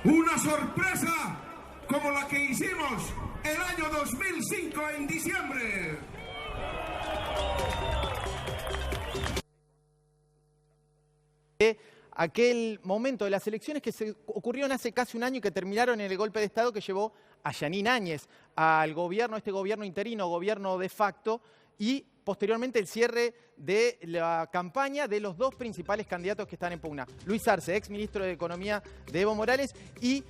una sorpresa como la que hicimos el año 2005 en diciembre. Aquel momento de las elecciones que se ocurrieron hace casi un año y que terminaron en el golpe de Estado que llevó a Jeanine Áñez al gobierno, este gobierno interino, gobierno de facto, y posteriormente el cierre de la campaña de los dos principales candidatos que están en pugna. Luis Arce, ex ministro de Economía de Evo Morales, y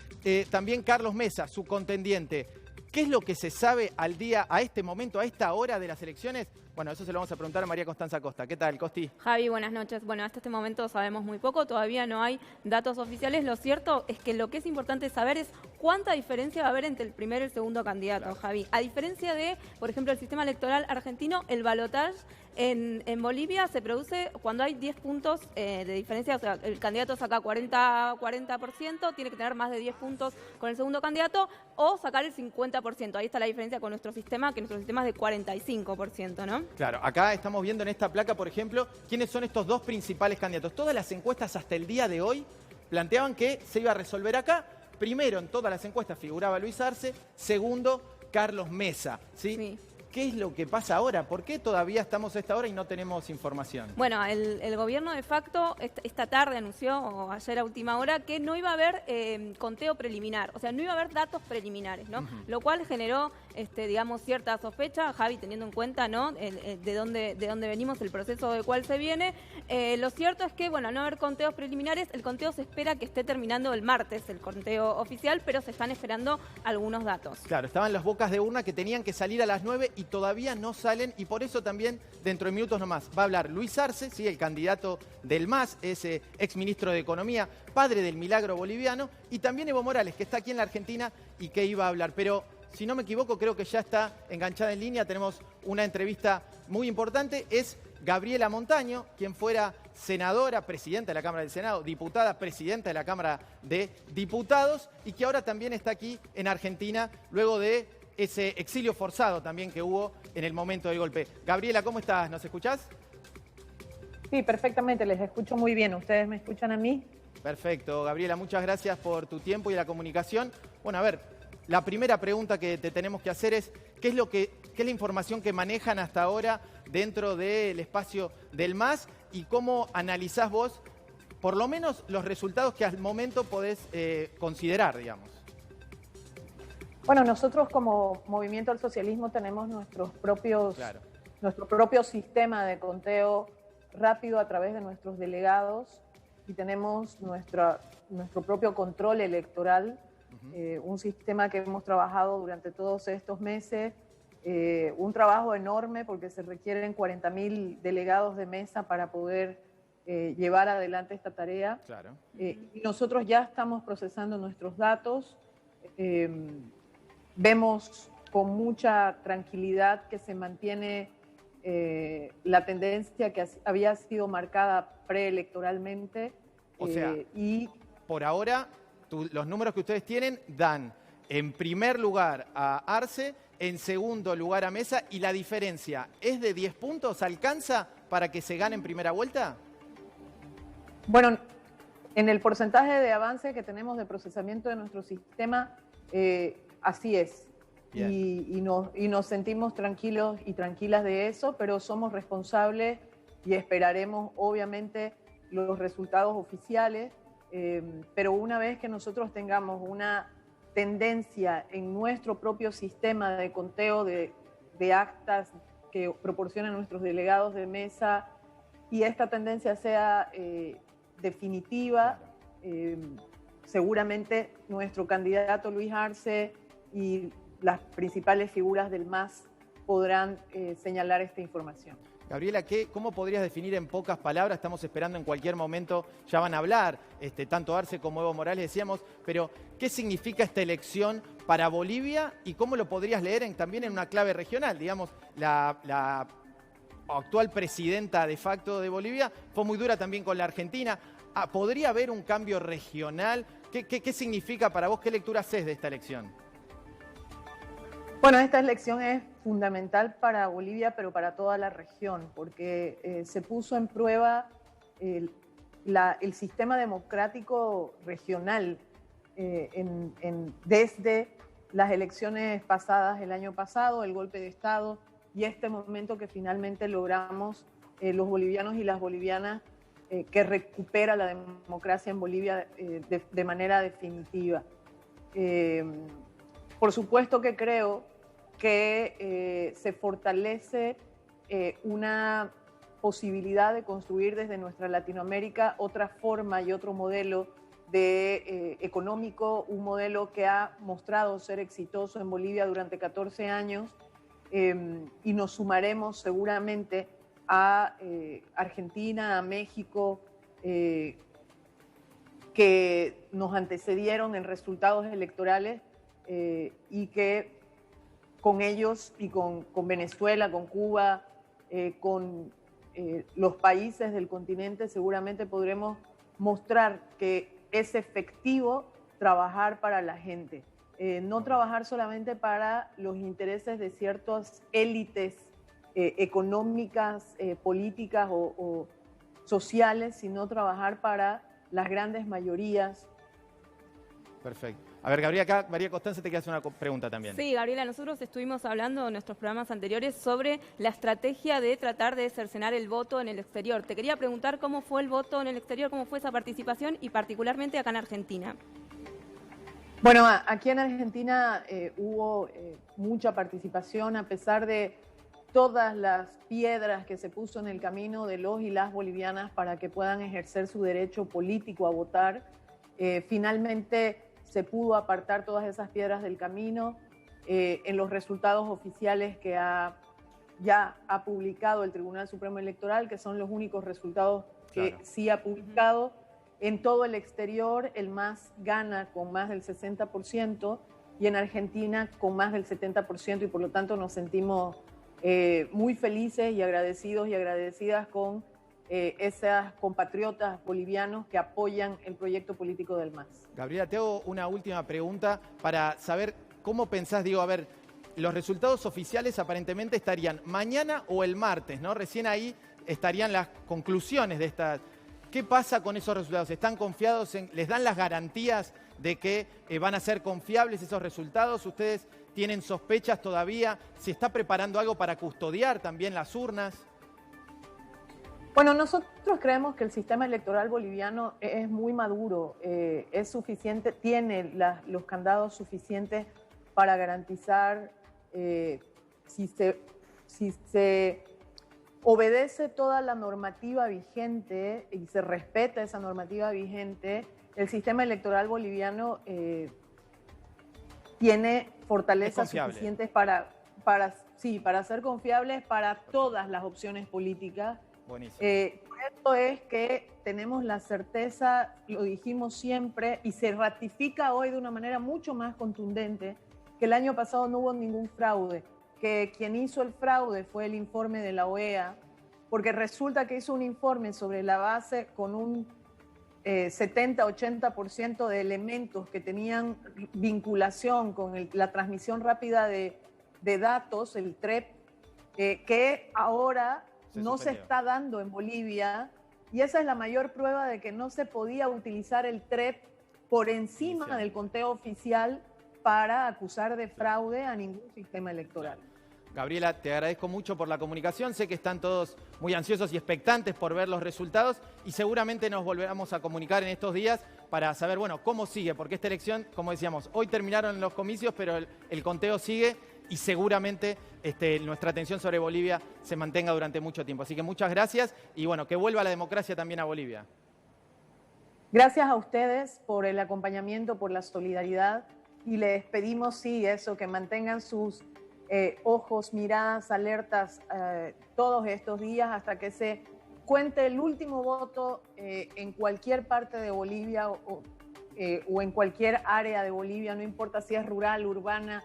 también Carlos Mesa, su contendiente. ¿Qué es lo que se sabe al día, a este momento, a esta hora de las elecciones? Bueno, eso se lo vamos a preguntar a María Constanza Costa. ¿Qué tal, Costi? Javi, buenas noches. Bueno, hasta este momento sabemos muy poco, todavía no hay datos oficiales. Lo cierto es que lo que es importante saber es cuánta diferencia va a haber entre el primero y el segundo candidato, claro. Javi. A diferencia de, por ejemplo, el sistema electoral argentino, el balotaje en Bolivia se produce cuando hay 10 puntos de diferencia. O sea, el candidato saca 40%, tiene que tener más de 10 puntos con el segundo candidato o sacar el 50%. Ahí está la diferencia con nuestro sistema, que nuestro sistema es de 45%, ¿no? Claro, acá estamos viendo en esta placa, por ejemplo, quiénes son estos dos principales candidatos. Todas las encuestas hasta el día de hoy planteaban que se iba a resolver acá. Primero, en todas las encuestas figuraba Luis Arce. Segundo, Carlos Mesa, ¿sí? Sí. ¿Qué es lo que pasa ahora? ¿Por qué todavía estamos a esta hora y no tenemos información? Bueno, el gobierno de facto esta tarde anunció, o ayer a última hora, que no iba a haber conteo preliminar, o sea, no iba a haber datos preliminares, ¿no? Lo cual generó, digamos, cierta sospecha, Javi, teniendo en cuenta, ¿no?, de dónde venimos, el proceso del cual se viene. Lo cierto es que, bueno, al no haber conteos preliminares, el conteo se espera que esté terminando el martes, el conteo oficial, pero se están esperando algunos datos. Claro, estaban las bocas de urna que tenían que salir a las 9 y todavía no salen, y por eso también, dentro de minutos nomás, va a hablar Luis Arce, ¿sí?, el candidato del MAS, ese exministro de Economía, padre del milagro boliviano, y también Evo Morales, que está aquí en la Argentina y que iba a hablar. Pero, si no me equivoco, creo que ya está enganchada en línea, tenemos una entrevista muy importante, es Gabriela Montaño, quien fuera senadora, presidenta de la Cámara del Senado, diputada, presidenta de la Cámara de Diputados, y que ahora también está aquí en Argentina, luego de ese exilio forzado también que hubo en el momento del golpe. Gabriela, ¿cómo estás? ¿Nos escuchás? Sí, perfectamente, les escucho muy bien. ¿Ustedes me escuchan a mí? Perfecto, Gabriela, muchas gracias por tu tiempo y la comunicación. Bueno, a ver, la primera pregunta que te tenemos que hacer es, ¿qué es la información que manejan hasta ahora dentro del espacio del MAS y cómo analizás vos, por lo menos, los resultados que al momento podés considerar, digamos? Bueno, nosotros como Movimiento al Socialismo tenemos nuestro propio sistema de conteo rápido a través de nuestros delegados y tenemos nuestro propio control electoral, un sistema que hemos trabajado durante todos estos meses, un trabajo enorme porque se requieren 40.000 delegados de mesa para poder llevar adelante esta tarea. Claro. Y nosotros ya estamos procesando nuestros datos. Vemos con mucha tranquilidad que se mantiene la tendencia que había sido marcada preelectoralmente. O sea, por ahora, los números que ustedes tienen dan en primer lugar a Arce, en segundo lugar a Mesa, y la diferencia es de 10 puntos. ¿Alcanza para que se gane en primera vuelta? Bueno, en el porcentaje de avance que tenemos de procesamiento de nuestro sistema, así es. Y nos sentimos tranquilos y tranquilas de eso, pero somos responsables y esperaremos, obviamente, los resultados oficiales. Pero una vez que nosotros tengamos una tendencia en nuestro propio sistema de conteo de actas que proporcionan nuestros delegados de mesa y esta tendencia sea definitiva, seguramente nuestro candidato Luis Arce y las principales figuras del MAS podrán señalar esta información. Gabriela, ¿cómo podrías definir en pocas palabras? Estamos esperando en cualquier momento, ya van a hablar, tanto Arce como Evo Morales, decíamos, pero ¿qué significa esta elección para Bolivia y cómo lo podrías leer también en una clave regional? Digamos, la actual presidenta de facto de Bolivia fue muy dura también con la Argentina. ¿Podría haber un cambio regional? ¿Qué significa para vos? ¿Qué lectura haces de esta elección? Bueno, esta elección es fundamental para Bolivia, pero para toda la región, porque se puso en prueba el sistema democrático regional. desde las elecciones pasadas el año pasado, el golpe de Estado, y este momento que finalmente logramos los bolivianos y las bolivianas, que recupera la democracia en Bolivia de manera definitiva. Por supuesto que creo que se fortalece una posibilidad de construir desde nuestra Latinoamérica otra forma y otro modelo económico, un modelo que ha mostrado ser exitoso en Bolivia durante 14 años, y nos sumaremos seguramente a Argentina, a México, que nos antecedieron en resultados electorales, y que con ellos y con Venezuela, con Cuba, con los países del continente seguramente podremos mostrar que es efectivo trabajar para la gente, no trabajar solamente para los intereses de ciertas élites económicas, políticas o sociales, sino trabajar para las grandes mayorías. Perfecto. A ver, Gabriela, acá María Constanza te quiere hacer una pregunta también. Sí, Gabriela, nosotros estuvimos hablando en nuestros programas anteriores sobre la estrategia de tratar de cercenar el voto en el exterior. Te quería preguntar cómo fue el voto en el exterior, cómo fue esa participación y particularmente acá en Argentina. Bueno, aquí en Argentina hubo mucha participación, a pesar de todas las piedras que se puso en el camino de los y las bolivianas para que puedan ejercer su derecho político a votar. Finalmente se pudo apartar todas esas piedras del camino en los resultados oficiales que ya ha publicado el Tribunal Supremo Electoral, que son los únicos resultados que sí ha publicado. En todo el exterior, el MAS gana con más del 60% y en Argentina con más del 70%, y por lo tanto nos sentimos muy felices y agradecidos y agradecidas con esas compatriotas bolivianos que apoyan el proyecto político del MAS. Gabriela, te hago una última pregunta para saber cómo pensás, digo, a ver, los resultados oficiales aparentemente estarían mañana o el martes, ¿no? Recién ahí estarían las conclusiones de estas. ¿Qué pasa con esos resultados? ¿Están confiados les dan las garantías de que van a ser confiables esos resultados? ¿Ustedes tienen sospechas todavía? ¿Se está preparando algo para custodiar también las urnas? Bueno, nosotros creemos que el sistema electoral boliviano es muy maduro, es suficiente, tiene los candados suficientes para garantizar, si se obedece toda la normativa vigente y se respeta esa normativa vigente, el sistema electoral boliviano tiene fortalezas suficientes para ser confiables para todas las opciones políticas. Buenísimo. Esto es que tenemos la certeza, lo dijimos siempre, y se ratifica hoy de una manera mucho más contundente, que el año pasado no hubo ningún fraude, que quien hizo el fraude fue el informe de la OEA, porque resulta que hizo un informe sobre la base con un 70-80% de elementos que tenían vinculación con la transmisión rápida de datos, el TREP, que ahora no se está dando en Bolivia, y esa es la mayor prueba de que no se podía utilizar el TREP por encima del conteo oficial para acusar de fraude a ningún sistema electoral. Gabriela, te agradezco mucho por la comunicación. Sé que están todos muy ansiosos y expectantes por ver los resultados y seguramente nos volveremos a comunicar en estos días para saber, bueno, cómo sigue, porque esta elección, como decíamos, hoy terminaron los comicios, pero el conteo sigue y seguramente nuestra atención sobre Bolivia se mantenga durante mucho tiempo. Así que muchas gracias y bueno, que vuelva la democracia también a Bolivia. Gracias a ustedes por el acompañamiento, por la solidaridad, y les pedimos, sí, eso, que mantengan sus ojos, miradas alertas todos estos días hasta que se cuente el último voto en cualquier parte de Bolivia o en cualquier área de Bolivia, no importa si es rural, urbana,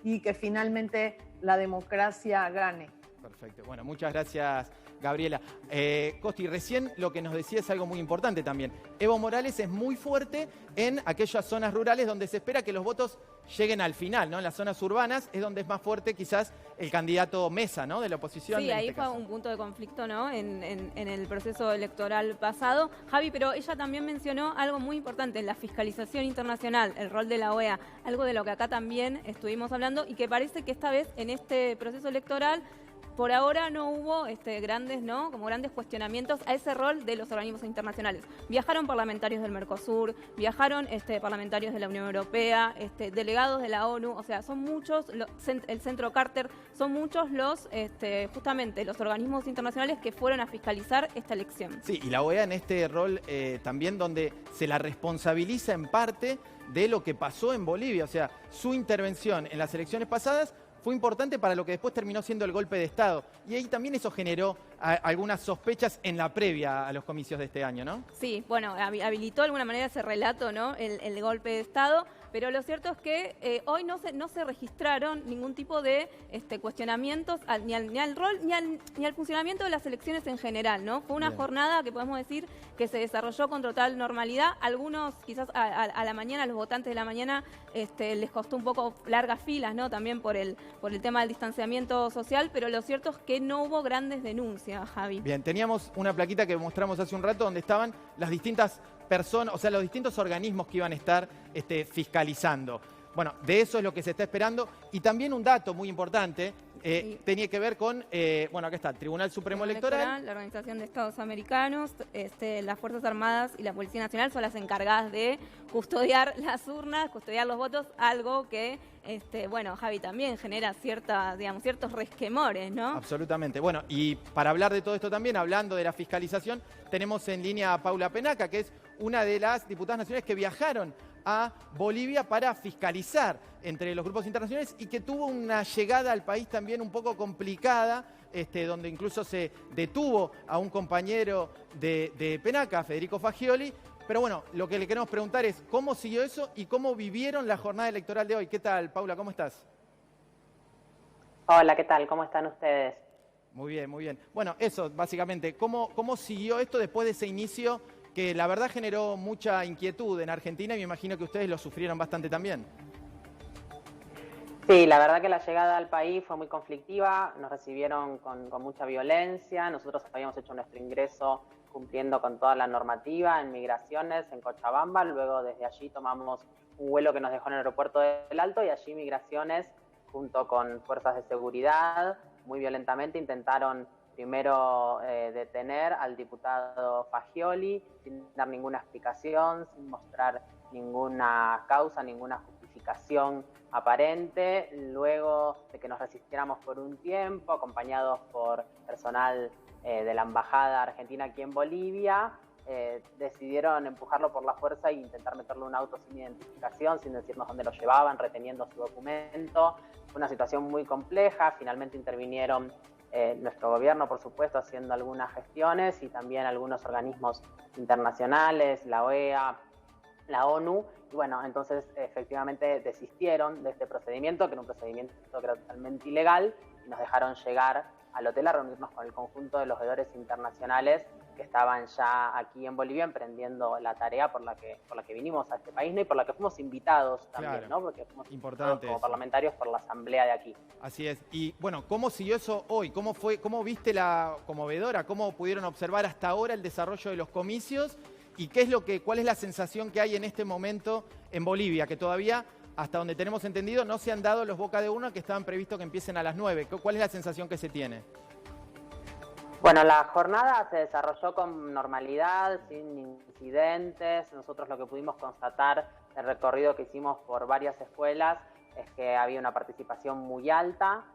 y que finalmente la democracia gane. Perfecto. Bueno, muchas gracias, Gabriela. Costi, recién lo que nos decía es algo muy importante también. Evo Morales es muy fuerte en aquellas zonas rurales donde se espera que los votos lleguen al final, ¿no? En las zonas urbanas es donde es más fuerte quizás el candidato Mesa, ¿no? De la oposición. Sí, ahí fue un punto de conflicto, ¿no? En el proceso electoral pasado. Javi, pero ella también mencionó algo muy importante, la fiscalización internacional, el rol de la OEA, algo de lo que acá también estuvimos hablando y que parece que esta vez en este proceso electoral por ahora no hubo grandes cuestionamientos a ese rol de los organismos internacionales. Viajaron parlamentarios del Mercosur, viajaron parlamentarios de la Unión Europea, delegados de la ONU, o sea, son muchos, el Centro Carter, son muchos justamente los organismos internacionales que fueron a fiscalizar esta elección. Sí, y la OEA en este rol también donde se la responsabiliza en parte de lo que pasó en Bolivia, o sea, su intervención en las elecciones pasadas fue importante para lo que después terminó siendo el golpe de Estado. Y ahí también eso generó algunas sospechas en la previa a los comicios de este año, ¿no? Sí, bueno, habilitó de alguna manera ese relato, ¿no? El golpe de Estado. Pero lo cierto es que hoy no se registraron ningún tipo de cuestionamientos ni al rol ni al funcionamiento de las elecciones en general, ¿no? Fue una jornada que podemos decir que se desarrolló con total normalidad. Algunos quizás a la mañana, a los votantes de la mañana, les costó un poco largas filas, ¿no? También por el tema del distanciamiento social, pero lo cierto es que no hubo grandes denuncias, Javi. Bien, teníamos una plaquita que mostramos hace un rato donde estaban las distintas personas, o sea, los distintos organismos que iban a estar fiscalizando. Bueno, de eso es lo que se está esperando. Y también un dato muy importante, tenía que ver con, bueno, acá está, el Tribunal Supremo Electoral. La Organización de Estados Americanos, las Fuerzas Armadas y la Policía Nacional son las encargadas de custodiar las urnas, custodiar los votos, algo que, bueno, Javi, también genera ciertos resquemores, ¿no? Absolutamente. Bueno, y para hablar de todo esto también, hablando de la fiscalización, tenemos en línea a Paula Penaca, que es una de las diputadas nacionales que viajaron a Bolivia para fiscalizar entre los grupos internacionales y que tuvo una llegada al país también un poco complicada, donde incluso se detuvo a un compañero de Penaca, Federico Fagioli. Pero bueno, lo que le queremos preguntar es cómo siguió eso y cómo vivieron la jornada electoral de hoy. ¿Qué tal, Paula? ¿Cómo estás? Hola, ¿qué tal? ¿Cómo están ustedes? Muy bien, muy bien. Bueno, eso, básicamente, ¿cómo siguió esto después de ese inicio que la verdad generó mucha inquietud en Argentina y me imagino que ustedes lo sufrieron bastante también? Sí, la verdad que la llegada al país fue muy conflictiva, nos recibieron con mucha violencia, nosotros habíamos hecho nuestro ingreso cumpliendo con toda la normativa en migraciones en Cochabamba, luego desde allí tomamos un vuelo que nos dejó en el aeropuerto del Alto y allí migraciones junto con fuerzas de seguridad muy violentamente intentaron primero detener al diputado Fagioli sin dar ninguna explicación, sin mostrar ninguna causa, ninguna justificación aparente. Luego de que nos resistiéramos por un tiempo, acompañados por personal de la Embajada Argentina aquí en Bolivia, decidieron empujarlo por la fuerza e intentar meterle un auto sin identificación, sin decirnos dónde lo llevaban, reteniendo su documento. Fue una situación muy compleja, finalmente intervinieron nuestro gobierno, por supuesto, haciendo algunas gestiones y también algunos organismos internacionales, la OEA, la ONU, y bueno, entonces efectivamente desistieron de este procedimiento, que era un procedimiento que era totalmente ilegal, y nos dejaron llegar al hotel a reunirnos con el conjunto de los veedores internacionales que estaban ya aquí en Bolivia emprendiendo la tarea por la que vinimos a este país, ¿no? Y por la que fuimos invitados también, claro, ¿no? Porque fuimos invitados como parlamentarios por la asamblea de aquí. Así es. Y bueno, ¿cómo siguió eso hoy? ¿Cómo viste como veedora? ¿Cómo pudieron observar hasta ahora el desarrollo de los comicios? ¿Y cuál es la sensación que hay en este momento en Bolivia? Que todavía, hasta donde tenemos entendido, no se han dado los boca de urna que estaban previstos que empiecen a las 9. ¿Cuál es la sensación que se tiene? Bueno, la jornada se desarrolló con normalidad, sin incidentes. Nosotros lo que pudimos constatar del recorrido que hicimos por varias escuelas es que había una participación muy alta,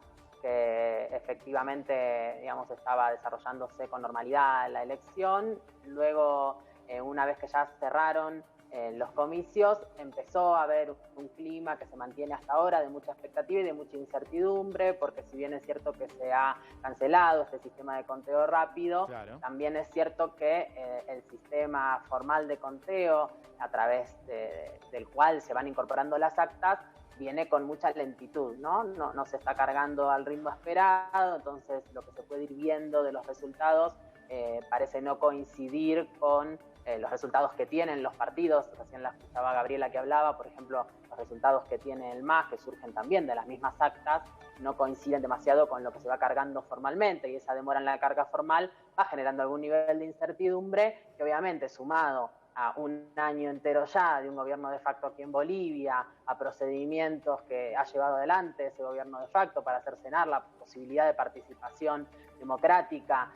que efectivamente, digamos, estaba desarrollándose con normalidad la elección. Luego, una vez que ya cerraron los comicios, empezó a haber un clima que se mantiene hasta ahora de mucha expectativa y de mucha incertidumbre, porque si bien es cierto que se ha cancelado este sistema de conteo rápido, claro, también es cierto que el sistema formal de conteo, a través del cual se van incorporando las actas, viene con mucha lentitud, ¿no? No se está cargando al ritmo esperado, entonces lo que se puede ir viendo de los resultados parece no coincidir con los resultados que tienen los partidos. Recién la escuchaba Gabriela que hablaba, por ejemplo, los resultados que tiene el MAS, que surgen también de las mismas actas, no coinciden demasiado con lo que se va cargando formalmente, y esa demora en la carga formal va generando algún nivel de incertidumbre que obviamente, sumado a un año entero ya de un gobierno de facto aquí en Bolivia, a procedimientos que ha llevado adelante ese gobierno de facto para cercenar la posibilidad de participación democrática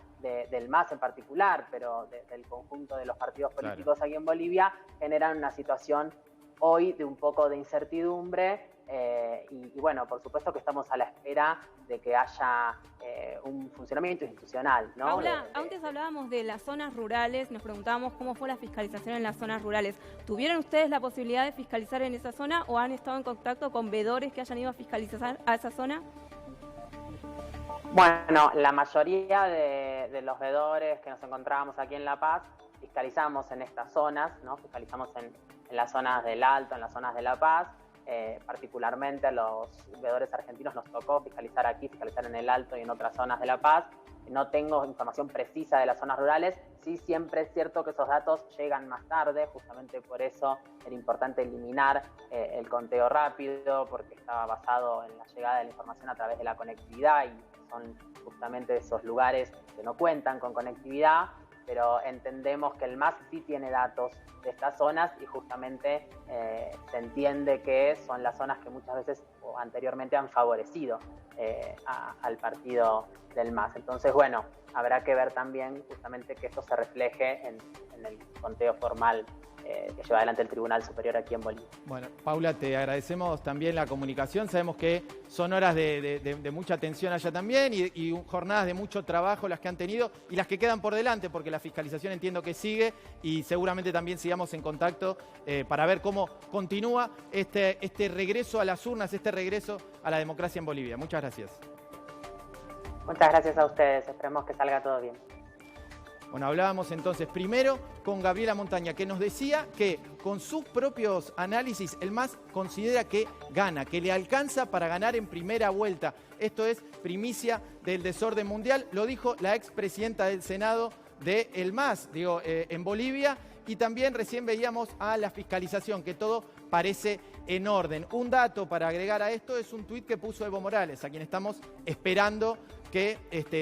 del MAS en particular, pero del conjunto de los partidos políticos aquí en Bolivia, generan una situación hoy de un poco de incertidumbre y bueno, por supuesto que estamos a la espera de que haya un funcionamiento institucional, ¿no? Paula, antes hablábamos de las zonas rurales, nos preguntábamos cómo fue la fiscalización en las zonas rurales. ¿Tuvieron ustedes la posibilidad de fiscalizar en esa zona o han estado en contacto con veedores que hayan ido a fiscalizar a esa zona? Bueno, la mayoría de los veedores que nos encontrábamos aquí en La Paz fiscalizamos en estas zonas, ¿no? Fiscalizamos en las zonas del Alto, en las zonas de La Paz. Particularmente a los veedores argentinos nos tocó fiscalizar aquí, fiscalizar en el Alto y en otras zonas de La Paz. No tengo información precisa de las zonas rurales, sí siempre es cierto que esos datos llegan más tarde, justamente por eso era importante eliminar el conteo rápido, porque estaba basado en la llegada de la información a través de la conectividad y son justamente esos lugares que no cuentan con conectividad, pero entendemos que el MAS sí tiene datos de estas zonas y justamente se entiende que son las zonas que muchas veces o anteriormente han favorecido al partido del MAS. Entonces, bueno, habrá que ver también justamente que esto se refleje en el conteo formal que lleva adelante el Tribunal Superior aquí en Bolivia. Bueno, Paula, te agradecemos también la comunicación. Sabemos que son horas de mucha tensión allá también y jornadas de mucho trabajo las que han tenido y las que quedan por delante, porque la fiscalización entiendo que sigue y seguramente también sigamos en contacto para ver cómo continúa este regreso a las urnas, este regreso a la democracia en Bolivia. Muchas gracias. Muchas gracias a ustedes. Esperemos que salga todo bien. Bueno, hablábamos entonces primero con Gabriela Montaña, que nos decía que con sus propios análisis el MAS considera que gana, que le alcanza para ganar en primera vuelta. Esto es primicia del desorden mundial, lo dijo la expresidenta del Senado del MAS, en Bolivia, y también recién veíamos a la fiscalización, que todo parece en orden. Un dato para agregar a esto es un tuit que puso Evo Morales, a quien estamos esperando que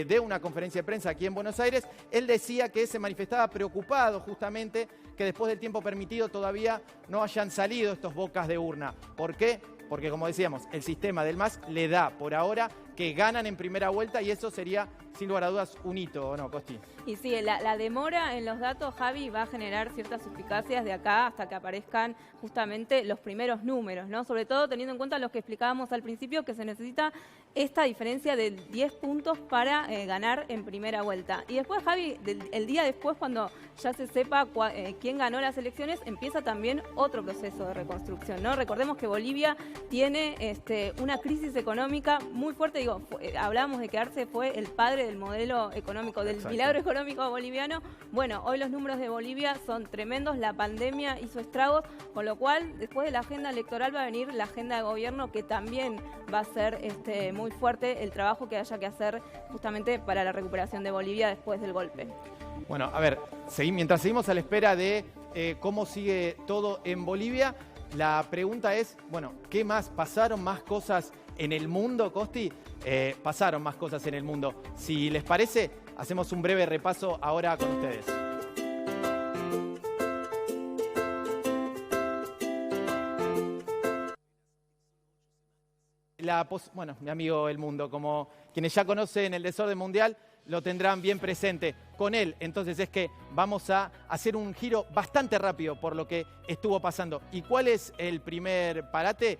dé una conferencia de prensa aquí en Buenos Aires. Él decía que se manifestaba preocupado justamente que después del tiempo permitido todavía no hayan salido estos bocas de urna. ¿Por qué? Porque, como decíamos, el sistema del MAS le da por ahora que ganan en primera vuelta y eso sería, sin lugar a dudas, un hito, ¿o no, Costi? Y sí, la demora en los datos, Javi, va a generar ciertas suspicacias de acá hasta que aparezcan justamente los primeros números, ¿no? Sobre todo teniendo en cuenta los que explicábamos al principio, que se necesita esta diferencia de 10 puntos para ganar en primera vuelta. Y después, Javi, el día después, cuando ya se sepa quién ganó las elecciones, empieza también otro proceso de reconstrucción, ¿no? Recordemos que Bolivia tiene una crisis económica muy fuerte. Hablábamos de que Arce fue el padre del modelo económico, del milagro económico boliviano. Bueno, hoy los números de Bolivia son tremendos, la pandemia hizo estragos, con lo cual después de la agenda electoral va a venir la agenda de gobierno, que también va a ser muy fuerte el trabajo que haya que hacer justamente para la recuperación de Bolivia después del golpe. Bueno, a ver, mientras seguimos a la espera de cómo sigue todo en Bolivia, la pregunta es, bueno, ¿qué más? ¿Pasaron más cosas en el mundo, Costi? Pasaron más cosas en el mundo. Si les parece, hacemos un breve repaso ahora con ustedes. Bueno, mi amigo El Mundo, como quienes ya conocen el desorden mundial, lo tendrán bien presente con él. Entonces es que vamos a hacer un giro bastante rápido por lo que estuvo pasando. ¿Y cuál es el primer parate?